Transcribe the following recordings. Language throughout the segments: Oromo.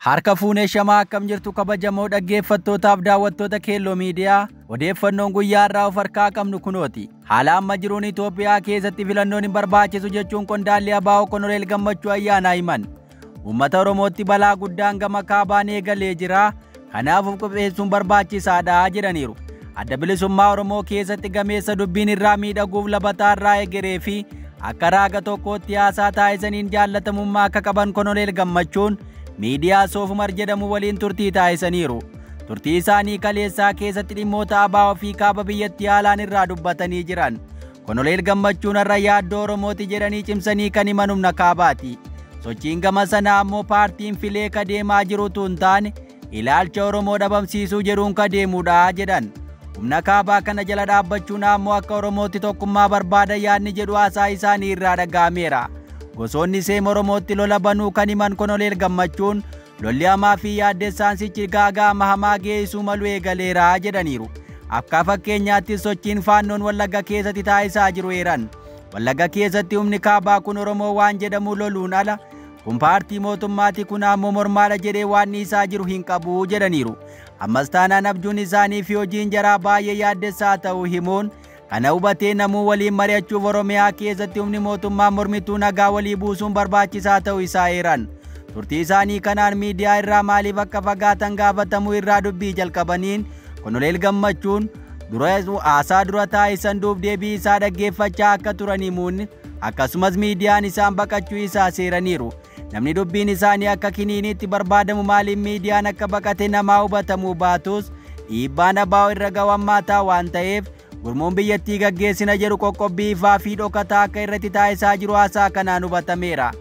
Harka fuunee shamaa akkam jirtu kabajamoo dhaggeeffattootaaf daawwattoota Keelloo Miidiyaa odeeffannoon guyyaa irraa of harkaa qabnu kunooti. Haala amma jiruun Itoophiyaa keessatti filannoon hin barbaachisu jechuun qondaalli ABO Koloneel Gammachuu Ayyaanaa himan. Uummata Oromootti balaa guddaan gama kaabaan eegalee jira. Kanaaf of qopheessuun barbaachisaadha jedhaniiru. Adda bilisummaa Oromoo keessatti gameessa dubbiin irraa miidhaguuf labataa irraa egeree fi akka raaga tokkootti haasaa taasisaniin jaallatamummaa akka qaban Koloneel Gammachuun miidiyaa Soofumar jedhamu waliin turtii taasisaniiru. Turtii isaanii kaleessaa keessatti dhimmoota ABO fi kaaba biyyattii haalaan irraa dubbatanii jiran. Koloneel Gammachuun irra yaaddoo Oromooti jedhanii cimsanii kan himan humna kaabaati. Sochiin gama sanaa ammoo paartiin filee kadeemaa jirutu hin taane ilaalcha Oromoo dhabamsiisuu jedhuun kadeemuudha jedhan. Humna kaabaa kana jala dhaabbachuun ammoo akka Oromootti tokkummaa barbaada yaadni jedhu haasaa isaanii irraa dhaga'ameera. Gosoonni seema Oromootti lola banuu kan himan Koloneel Gammachuun lolli hamaa fi yaaddessaan sichi gaaga'ama hamaa geessuu malu eegaleera jedhaniiru. Akka fakkeenyaatti sochiin faannoon Wallagga keessatti taasisaa jiru eeran. Wallagga keessatti humni kaabaa kun Oromoo waan jedhamu loluun ala kun paartii mootummaati kun ammoo mormaadha jedhee waan isaa jiru hin qabu jedhaniiru. Ammas taanaan abjuun isaanii fi hojiin jaraa baay'ee yaaddessaa ta'uu himuun kana hubatee namuu waliin mari'achuuf Oromiyaa keessatti humni mootummaa mormituu nagaa walii buusuun barbaachisaa ta'uu isaa eeran. Turtii isaanii kanaan miidiyaa irraa maaliif akka fagaatan gaafatamuu irraa dubbii jalqabaniin Koloneel Gammachuun haasaa dura taasisan duub deebii isaa dhaggeeffachaa akka turan himuun akkasumas miidiyaan isaan baqachuu isaa seeraniiru. Namni dubbiin isaanii akka kiniiniitti barbaadamu maaliif miidiyaan akka baqate namaa hubatamuu baatus dhiibbaan ABO irra gawammaa waan ta'eef gurmuun biyyattii gaggeessina jedhu qoqqobbii ifaa fi dhokataa akka irratti taasisaa jiru haasaa kanaan hubatameera.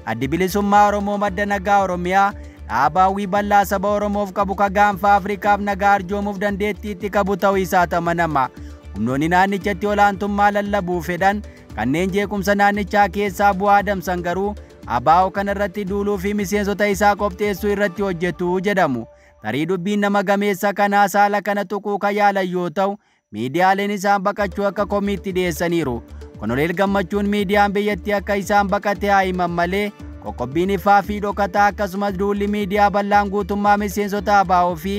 Addi bilisummaa Oromoo madda nagaa Oromiyaa dhaabawwii bal'aa saba Oromoof qabu ka gaanfa Afrikaaf nagaa arjoomuuf dandeettiitti qabu ta'uu isaa amanama. Humnoonni naannichatti olaantummaa lallabuu fedhan kanneen jeequmsa naannichaa keessaa bu'aa adamsan garuu ABO kana irratti duuluu fi miseensota isaa qopheessuu irratti hojjetu jedhamu. Tarii dubbiin nama gameessa kanaa saala kana tuquu ka yaalan yoo ta'u miidiyaaleen isaan baqachuu akka komiitti dhiyeessaniiru. Koloneel Gammachuun miidiyaan biyyattii akka isaan baqate haa himan malee qoqqobbiin ifaa fi dhokataa akkasumas duulli miidiyaa bal'aan guutummaa miseensota ABO fi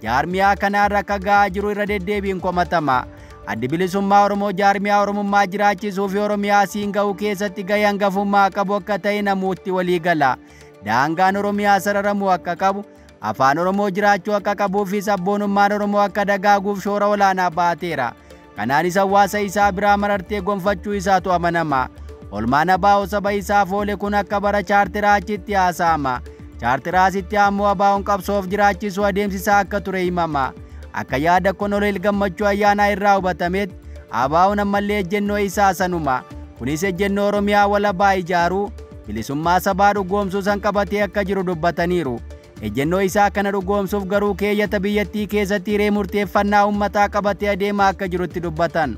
jaarmiyaa kanaarra akka ga'aa jiru irra deddeebiin komatama. Addi bilisummaa Oromoo jaarmiyaa Oromummaa jiraachisuu fi Oromiyaa siin ga'uu keessatti gahee hangafummaa qabu akka ta'e namuutti walii gala. Daangaan Oromiyaa sararamuu akka qabu, afaan Oromoo jiraachuu akka qabuu fi sabboonummaan Oromoo akka dagaaguuf shoora olaanaa baateera. Kanaanis hawaasa isaa biraa marartee gonfachuu isaatu amanama. Olmaan ABO saba isaaf oole kun akka bara chaartiraa achitti haasa'ama. Chaartiraasitti ammoo ABO'n qabsoof jiraachisuu adeemsisaa akka ture himama. Akka yaada Koloneel Gammachuu Ayyaanaa irraa hubatametti ABO'n ammallee ejjennoo isaa sanuma. Kunis ejjennoo Oromiyaa walabaa ijaaruu bilisummaa sabaa dhugoomsuu san qabatee akka jiru dubbataniiru. Ejjennoo isaa kana dhugoomsuuf garuu keeyyata biyyattii keessatti hiree murteeffannaa uummataa qabatee adeemaa akka jirutti dubbatan.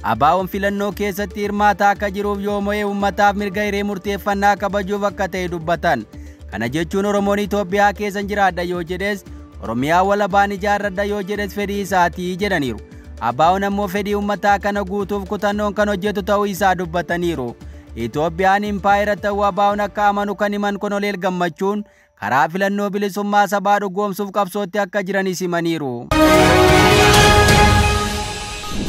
ABO'n filannoo keessatti hirmaataa akka jiruuf yoo mo'ee uummataaf mirga hiree murteeffannaa kabajuuf akka ta'e dubbatan. Kana jechuun Oromoon Itoophiyaa keessa jiraadha yoo jedhes Oromiyaa walabaan ijaarradha yoo jedhes fedhii isaatii jedhaniiru. ABO'n ammoo fedhii uummataa kana guutuuf kutannoon kan hojjetu ta'uu isaa dubbataniiru. Itoophiyaan impaayera ta'uu ABO'n akka amanu kan himan Koloneel Gammachuun karaa filannoo bilisummaa sabaa dhugoomsuuf qabsootti akka jiranis himaniiru.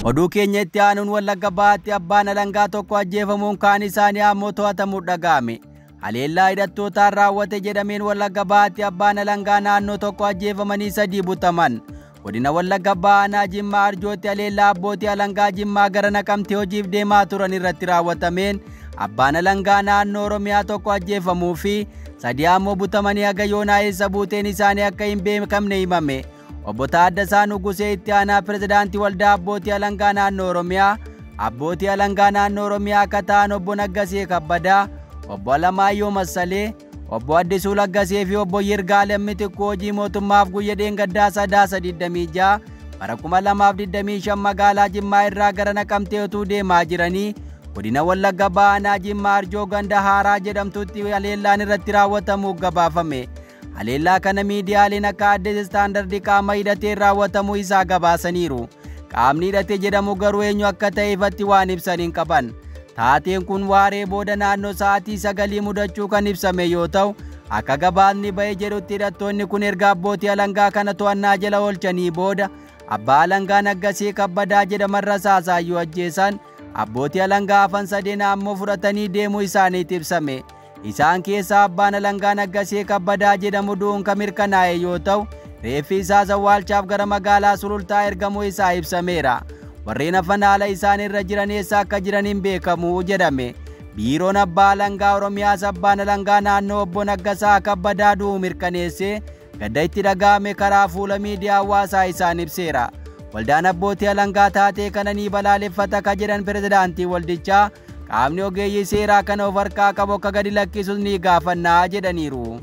Oduu keenya itti aanuun Wallagga Bahaatti abbaan alangaa tokko ajjeefamuun kaan isaanii ammoo to'atamuun dhaga'ame. Haleellaa hidhattootaan raawwate jedhameen Wallagga Bahaatti abbaan alangaa naannoo tokko ajjeefamanii 3 butaman. Godina Wallagga Bahaa Jimmaa Arjootti haleellaa abbootii alangaa Jimmaa gara Naqamtee hojiif deemaa turan irratti raawwatameen abbaan alangaa naannoo Oromiyaa tokko ajjeefamuu fi 3 ammoo butamanii haga yoonaa eessa buuteen isaanii akka hin beekamne himame. Obbo Taaddasaa Nugusee itti aanaa pirezidaantii waldaa abbootii alangaa naannoo Oromiyaa, abbootii alangaa naannoo Oromiyaa akka ta'an obbo Naggasee Kabbadaa, obbo Alamaayyoo Massalee, obbo Addisuu Laggasee fi obbo Yirgaalem Mitikkuu hojii mootummaaf guyyaa dheengaddaa Sadaasa 26 bara 2025 magaalaa Jimmaa irraa gara Naqamtee utuu deemaa jiranii godina Wallagga Bahaa Jimmaa Arjoo ganda haaraa jedhamtutti haleellaan irratti raawwatamuuf gabaafame. Haleellaa kana miidiyaaleen akka Addis Istaandardii qaama hidhatee raawwatamuu isaa gabaasaniiru. Qaamni hidhate jedhamu garuu eenyu akka ta'e ifatti waan ibsan hin qaban. Taateen kun waaree booda naannoo sa'aatii 9 mudachuu kan ibsame yoo ta'u Akka gabaasni ba'ee jedhutti hidhattoonni kun erga abbootii alangaa kana to'annaa jala oolchanii booda abbaa alangaa Naggasee Kabbadaa jedhaman rasaasayyuu ajjeesan. Abbootii alangaa hafan sadeen ammoo fudhatanii deemuu isaaniitu ibsame. Isaan keessaa abbaan alangaa Naggasee Kabbadaa jedhamu du'uun kan mirkanaa'e yoo ta'u, reeffi isaas awwaalchaaf gara magaalaa Sulultaa ergamuu isaa ibsameera. Warreen hafan haala isaan irra jiran eessa akka jiran hin beekamu jedhame. Biiroon abbaa alangaa Oromiyaas abbaan alangaa naannoo obbo Naggasaa Kabbadaa du'uu mirkaneessee gadda itti dhaga'ame karaa fuula miidiyaa hawaasaa isaan ibseera. Waldaan abbootii alangaa taatee kana ni balaaleffata ka jedhan pirezidaantii waldichaa qaamni ogeeyyii seeraa kana of harkaa qabu akka gadi lakkisuus ni gaafannaa jedhaniiru.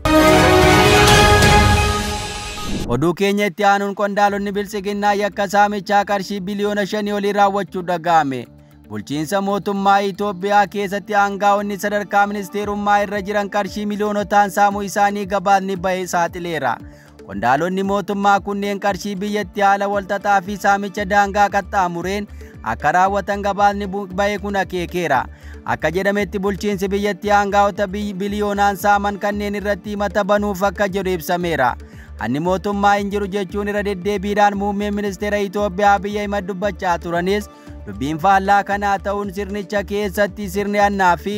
Oduu keenya itti aanuun qondaalonni bilisiginnaa yakka saamichaa qarshii biliyoona 5 olii raawwachuu dhaga'ame. Bulchiinsa mootummaa Itoophiyaa keessatti aangaa'onni sadarkaa ministeerummaa irra jiran qarshii miliyoonotaan saamuu isaanii gabaasni ba'ee saaxileera. Qondaalonni mootummaa kunneen qarshii biyyattii haala walxaxaa fi saamicha daangaa qaxxaamureen akka raawwatan gabaasni ba'ee kun akeekeera. Akka jedhametti bulchiinsi biyyattii aangaa'ota biliyoonaan saaman kanneen irratti himata banuuf akka jedhu ibsameera. Hanni mootummaa hin jiru jechuun irra deddeebiidhaan muummeen ministeera Itoophiyaa Abiyyi Ahimad dubbachaa turanis dubbiin faallaa kanaa ta'uun sirnicha keessatti sirni hannaa fi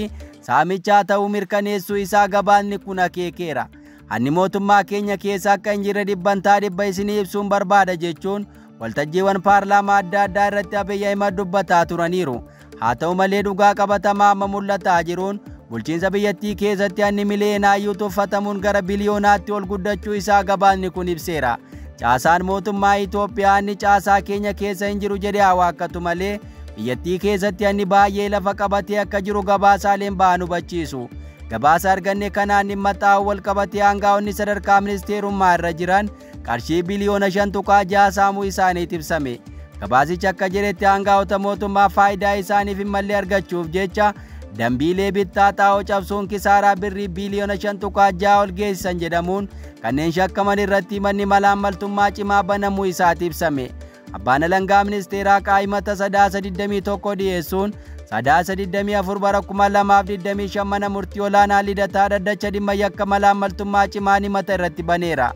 saamichaa ta'uu mirkaneessuu isaa gabaasni kun akeekeera. Hanni mootummaa keenya keessa akka hin jirre dhibbantaa dhibba isinii ibsuun barbaada jechuun waltajjiiwwan paarlaamaa adda addaa irratti Abiyyi Ahimad dubbataa turaniiru. Haa ta'u malee dhugaa qabatamaa amma mul'ataa jiruun bulchiinsa biyyattii keessatti hanni miliyeenaayyuu tuffatamuun gara biliyoonaatti ol guddachuu isaa gabaasni kun ibseera. Caasaan mootummaa Itoophiyaa hanni caasaa keenya keessa hin jiru jedhee hawaakkatu malee biyyattii keessatti hanni baay'ee lafa qabatee akka jiru gabaasaaleen ba'an hubachiisu. Gabaasa arganne kanaan dhimma xaa'oo wal qabatee aangaa'onni sadarkaa ministeerummaa irra jiran qarshii biliyoona 5.6 saamuu isaaniitu ibsame. Gabaasichi akka jedhetti aangaa'ota mootummaa faayidaa isaaniif hin malle argachuuf jecha dambiilee bittaa xaa'oo cabsuun kisaaraa birrii biliyoona 5.6 ol geessisan jedhamuun kanneen shakkaman irratti manni malaammaltummaa cimaa banamuu isaati ibsame. Abbaan alangaa ministeeraa qaayimata sadaasa 21 dhiyeessuun sadaasa 24 bara 2025 mana murtii olaanaa lidataa dhaddacha dhimma yakka malaammaltummaa cimaan himata irratti baneera.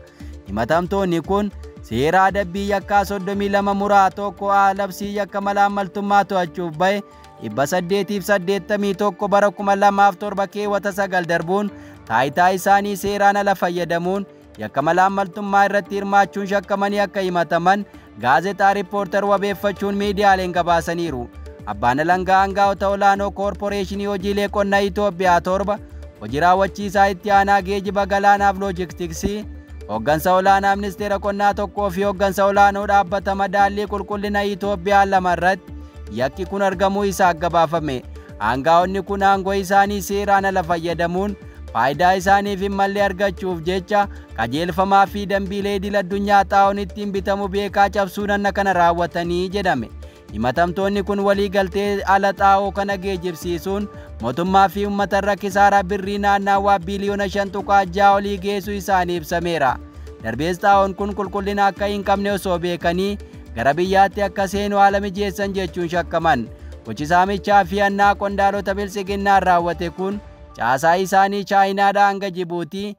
Himatamtoonni kun seera adabbii yakkaa 32 muraa tokko labsii yakka malaammaltummaa to'achuuf ba'e 881 bara 2007 keewwata 9 darbuun taayitaa isaanii seeraan ala fayyadamuun yakka malaammaltummaa irratti hirmaachuun shakkamanii akka himataman gaazexaa riippoortar wabeeffachuun miidiyaaleen gabaasaniiru. Abbaan alangaa aangaa'ota olaanoo koorporeeshinii hojiilee qonnaa Itoophiyaa 7 hojii raawwachiisaa itti aanaa geejiba galaanaaf loojistiksii hooggansa olaanaa ministeera qonnaa 1 fi hooggansa olaanoo dhaabbata madaallii qulqullina Itoophiyaa 2 irratti yakki kun argamuu isaa gabaafame. Aangaa'onni kun aangoo isaanii seeraan ala fayyadamuun faayidaa isaaniif hin malle argachuuf jecha qajeelfamaa fi dambiilee idil addunyaa xaa'oon ittiin bitamu beekaa cabsuun hanna kana raawwatanii jedhame. Himatamtoonni kun walii galtee ala xaa'oo kana geejjibsiisuun mootummaa fi uummatarra kisaaraa birrii naannawaa biliyoona 5.6 olii geessuu isaanii ibsameera. Darbees xaa'oon kun qulqullina akka hin qabne osoo beekanii gara biyyaatti akka seenu haala mijeessan jechuun shakkaman. Gochi saamichaa fi hannaa qondaalota bilisiginnaan raawwate kun caasaa isaanii chaayinaadhaa hanga Jibuutii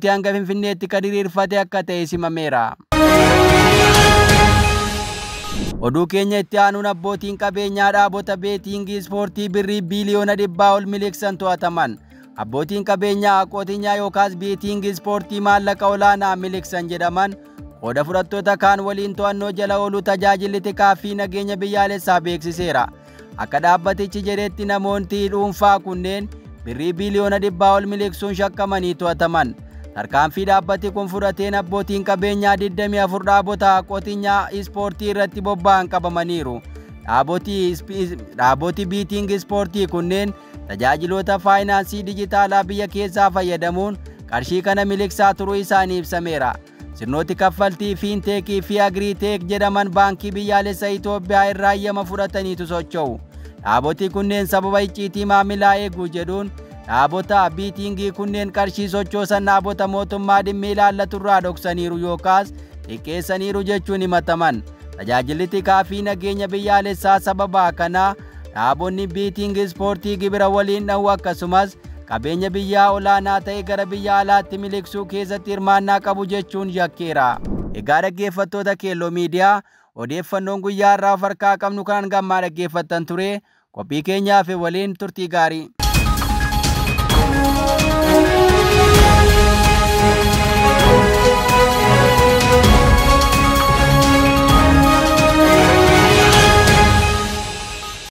hanga Finfinneetti kan diriirfate akka ta'e himameera. Oduu keenya itti aanuun abbootiin qabeenyaa dhaabota beetiingii ispoortii birrii biliyoona 100 ol miliqsan to'ataman. Abbootiin qabeenyaa qootinyaa yookaas beetiingii ispoortii maallaqa olaanaa miliqsan jedhaman qooda fudhattoota kaan waliin to'annoo jala ooluu tajaajilli tikaa fi nageenya biyyaalessaa beeksiseera. Akka dhaabbatichi jedhetti namoonni dhuunfaa kunneen birrii biliyoona 100 ol miliqsuun shakkamanii to'ataman. Tarkaanfii dhaabbati kun fudhateen abbootiin qabeenyaa 24 dhaabota qotinyaa ispoortii irratti bobba'an qabamaniiru. Dhaaboti beetiingii ispoortii kunneen tajaajiloota faayinaansii dijitaalaa biyya keessaa fayyadamuun qarshii kana miliqsaa turuu isaanii ibsameera. Sirnooti kaffaltii fiinteekii fi agriiteek jedhaman baankii biyyaalessa Itoophiyaa irraa hayyama fudhataniitu socho'u. Dhaaboti kunneen sababa icciitii maamilaa eeguu jedhuun dhaabota beetiingii kunneen qarshii sochoosan dhaabota mootummaa dhimmi ilaallatu irraa dhoksaniiru yookaas xiqqeessaniiru jechuun himataman. Tajaajilli tikaa fi nageenya biyyaalessaa sababa kanaa dhaabonni beetiingii ispoortii gibira waliin dha'u akkasumas qabeenya biyyaa olaanaa ta'e gara biyya alaatti miliqsuu keessatti hirmaannaa qabu jechuun yakkeera. Egaa dhaggeeffattoota Keelloo Miidiyaa odeeffannoon guyyaa irraa of harkaa qabnu kan gammaa dhaggeeffattan ture. Qophii keenyaaf waliin turtii gaarii.